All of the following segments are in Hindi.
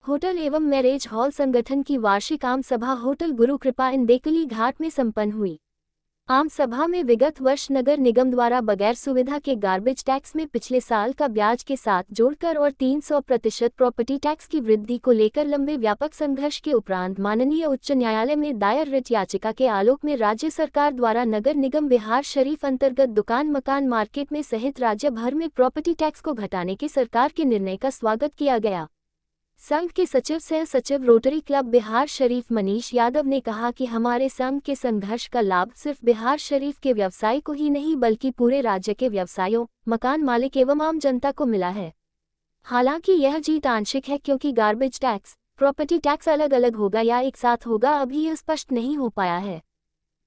होटल एवं मैरिज हॉल संगठन की वार्षिक आम सभा होटल गुरु कृपा इंदेकली घाट में संपन्न हुई। आम सभा में विगत वर्ष नगर निगम द्वारा बगैर सुविधा के गार्बेज टैक्स में पिछले साल का ब्याज के साथ जोड़कर और 300% प्रॉपर्टी टैक्स की वृद्धि को लेकर लंबे व्यापक संघर्ष के उपरांत माननीय उच्च न्यायालय में दायर रिट याचिका के आलोक में राज्य सरकार द्वारा नगर निगम बिहार शरीफ अंतर्गत दुकान मकान मार्केट में सहित राज्य भर में प्रॉपर्टी टैक्स को घटाने के सरकार के निर्णय का स्वागत किया गया। संघ के सचिव सह सचिव रोटरी क्लब बिहार शरीफ मनीष यादव ने कहा कि हमारे संघ के संघर्ष का लाभ सिर्फ बिहार शरीफ के व्यवसाय को ही नहीं बल्कि पूरे राज्य के व्यवसायों, मकान मालिक एवं आम जनता को मिला है। हालांकि यह जीत आंशिक है क्योंकि गार्बेज टैक्स, प्रॉपर्टी टैक्स अलग अलग होगा या एक साथ होगा अभी यह स्पष्ट नहीं हो पाया है।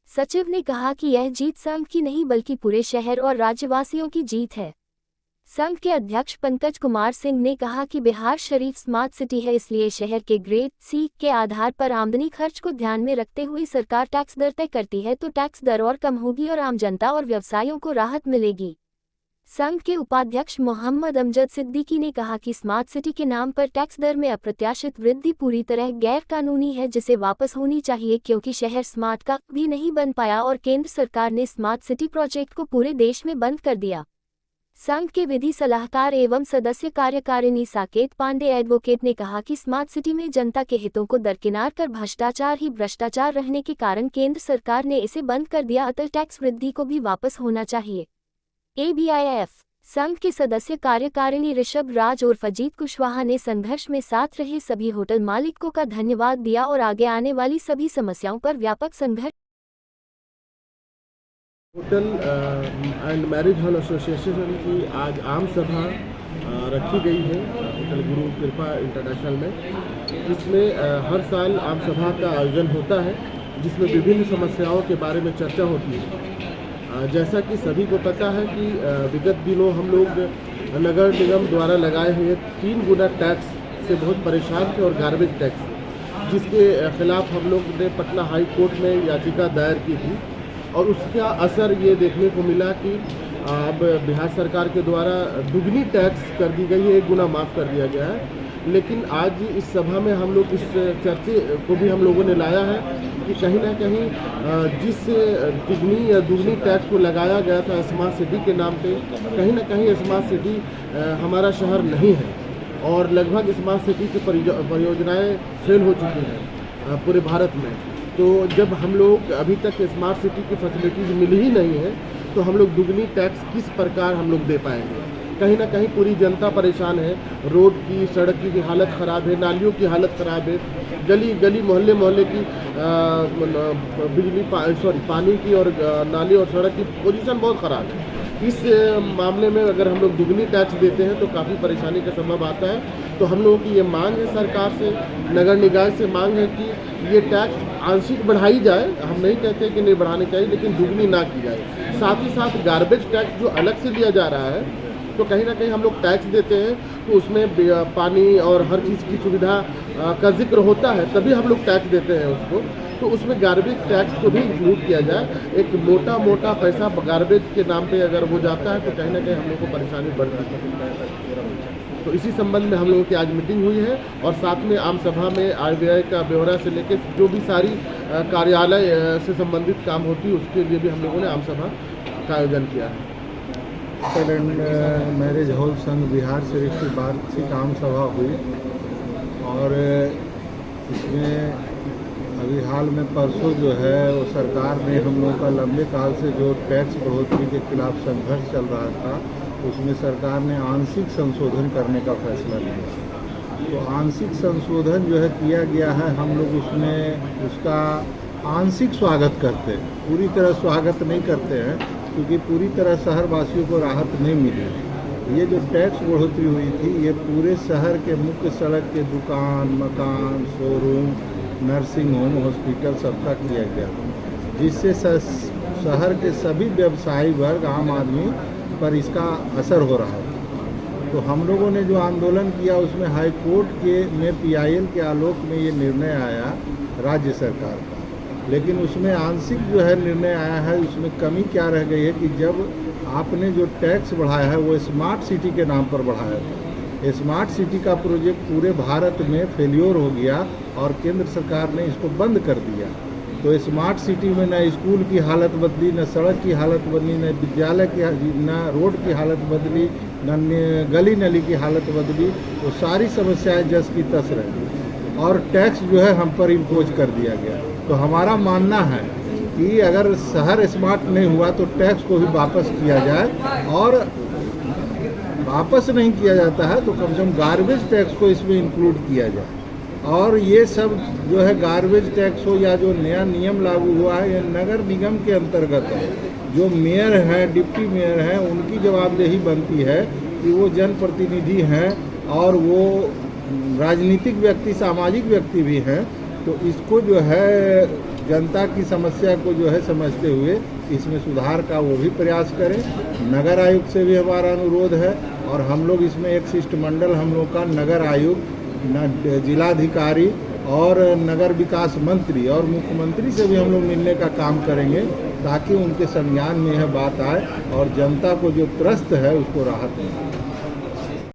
सचिव ने कहा कि यह जीत संघ की नहीं बल्कि पूरे शहर और राज्यवासियों की जीत है। संघ के अध्यक्ष पंकज कुमार सिंह ने कहा कि बिहार शरीफ स्मार्ट सिटी है, इसलिए शहर के ग्रेड सी के आधार पर आमदनी खर्च को ध्यान में रखते हुए सरकार टैक्स दर तय करती है तो टैक्स दर और कम होगी और आम जनता और व्यवसायों को राहत मिलेगी। संघ के उपाध्यक्ष मोहम्मद अमजद सिद्दीकी ने कहा कि स्मार्ट सिटी के नाम पर टैक्स दर में अप्रत्याशित वृद्धि पूरी तरह गैर कानूनी है जिसे वापस होनी चाहिए क्योंकि शहर स्मार्ट का भी नहीं बन पाया और केंद्र सरकार ने स्मार्ट सिटी प्रोजेक्ट को पूरे देश में बंद कर दिया। संघ के विधि सलाहकार एवं सदस्य कार्यकारिणी साकेत पांडे एडवोकेट ने कहा कि स्मार्ट सिटी में जनता के हितों को दरकिनार कर भ्रष्टाचार ही भ्रष्टाचार रहने के कारण केंद्र सरकार ने इसे बंद कर दिया, अतः टैक्स वृद्धि को भी वापस होना चाहिए। ABIF संघ के सदस्य कार्यकारिणी ऋषभ राज और अजीत कुशवाहा ने संघर्ष में साथ रहे सभी होटल मालिकों का धन्यवाद दिया और आगे आने वाली सभी समस्याओं पर व्यापक संघर्ष। Hotel and marriage hall association की आज आम सभा रखी गई है होटल गुरु कृपा इंटरनेशनल में। इसमें हर साल आम सभा का आयोजन होता है जिसमें विभिन्न समस्याओं के बारे में चर्चा होती है। जैसा कि सभी को पता है कि विगत दिनों हम लोग नगर निगम द्वारा लगाए हुए 3 गुना टैक्स से बहुत परेशान थे और गार्बेज टैक्स जिसके खिलाफ हम लोग ने पटना हाई कोर्ट में याचिका दायर की थी और उसका असर ये देखने को मिला कि अब बिहार सरकार के द्वारा दुगनी टैक्स कर दी गई है, 1 गुना माफ़ कर दिया गया है। लेकिन आज इस सभा में हम लोग इस चर्चे को भी हम लोगों ने लाया है कि कहीं ना कहीं जिस तिगनी या दुगनी टैक्स को लगाया गया था स्मार्ट सिटी के नाम पे, कहीं ना कहीं स्मार्ट सिटी हमारा शहर नहीं है और लगभग स्मार्ट सिटी की परियोजनाएँ फेल हो चुकी हैं पूरे भारत में। तो जब हम लोग अभी तक स्मार्ट सिटी की फैसिलिटीज़ मिली ही नहीं है तो हम लोग दुगनी टैक्स किस प्रकार हम लोग दे पाएंगे। कहीं ना कहीं पूरी जनता परेशान है, रोड की सड़क की हालत ख़राब है, नालियों की हालत ख़राब है, गली गली मोहल्ले मोहल्ले की पानी की और नाली और सड़क की पोजीशन बहुत ख़राब है। इस मामले में अगर हम लोग दुगनी टैक्स देते हैं तो काफ़ी परेशानी का सबब आता है। तो हम लोगों की ये मांग है सरकार से, नगर निकाय से मांग है कि ये टैक्स आंशिक बढ़ाई जाए। हम नहीं कहते कि नहीं बढ़ानी चाहिए लेकिन दुगनी ना की जाए। साथ ही साथ गार्बेज टैक्स जो अलग से लिया जा रहा है तो कहीं ना कहीं हम लोग टैक्स देते हैं तो उसमें पानी और हर चीज़ की सुविधा का जिक्र होता है तभी हम लोग टैक्स देते हैं उसको, तो उसमें गार्बेज टैक्स को भी इंक्लूड किया जाए। एक मोटा पैसा गार्बेज के नाम पे अगर हो जाता है तो कहीं ना कहीं हम लोग को परेशानी बढ़ सकती है। तो इसी संबंध में हम लोगों की आज मीटिंग हुई है और साथ में आम सभा में आय व्यय का ब्यौरा से लेकर जो भी सारी कार्यालय से संबंधित काम होती है उसके लिए भी हम लोगों ने आम सभा का आयोजन किया है। होटल एंड मैरिज हॉल संघ बिहार शरीफ की वार्षिक आम सभा हुई और इसमें अभी हाल में परसों जो है वो सरकार ने हम लोगों का लंबे काल से जो टैक्स बढ़ोतरी के खिलाफ संघर्ष चल रहा था उसमें सरकार ने आंशिक संशोधन करने का फैसला लिया। तो आंशिक संशोधन जो है किया गया है, हम लोग उसमें उसका आंशिक स्वागत करते हैं, पूरी तरह स्वागत नहीं करते हैं क्योंकि पूरी तरह शहरवासियों को राहत नहीं मिली। ये जो टैक्स बढ़ोतरी हुई थी ये पूरे शहर के मुख्य सड़क के दुकान मकान शोरूम नर्सिंग होम हॉस्पिटल सबका किया गया जिससे शहर के सभी व्यवसायी वर्ग आम आदमी पर इसका असर हो रहा है। तो हम लोगों ने जो आंदोलन किया उसमें हाई कोर्ट में PIL के आलोक में ये निर्णय आया राज्य सरकार का, लेकिन उसमें आंशिक जो है निर्णय आया है। उसमें कमी क्या रह गई है कि जब आपने जो टैक्स बढ़ाया है वो स्मार्ट सिटी के नाम पर बढ़ाया था स्मार्ट सिटी का प्रोजेक्ट पूरे भारत में फेल्योर हो गया और केंद्र सरकार ने इसको बंद कर दिया। तो स्मार्ट सिटी में न स्कूल की हालत बदली, न सड़क की हालत बदली, न विद्यालय की, न रोड की हालत बदली, न गली नली की हालत बदली। तो सारी समस्याएं जस की तस रही और टैक्स जो है हम पर इम्पोज कर दिया गया। तो हमारा मानना है कि अगर शहर स्मार्ट नहीं हुआ तो टैक्स को भी वापस किया जाए, और वापस नहीं किया जाता है तो कम से कम गार्बेज टैक्स को इसमें इंक्लूड किया जाए। और ये सब जो है गार्बेज टैक्स हो या जो नया नियम लागू हुआ है, ये नगर निगम के अंतर्गत है। जो मेयर हैं, डिप्टी मेयर हैं, उनकी जवाबदेही बनती है कि वो जनप्रतिनिधि हैं और वो राजनीतिक व्यक्ति, सामाजिक व्यक्ति भी हैं। तो इसको जो है जनता की समस्या को जो है समझते हुए इसमें सुधार का वो भी प्रयास करें। नगर आयुक्त से भी हमारा अनुरोध है और हम लोग इसमें एक शिष्टमंडल हम लोग का नगर आयुक्त, जिलाधिकारी और नगर विकास मंत्री और मुख्यमंत्री से भी हम लोग मिलने का काम करेंगे ताकि उनके संज्ञान में यह बात आए और जनता को जो त्रस्त है उसको राहत मिले।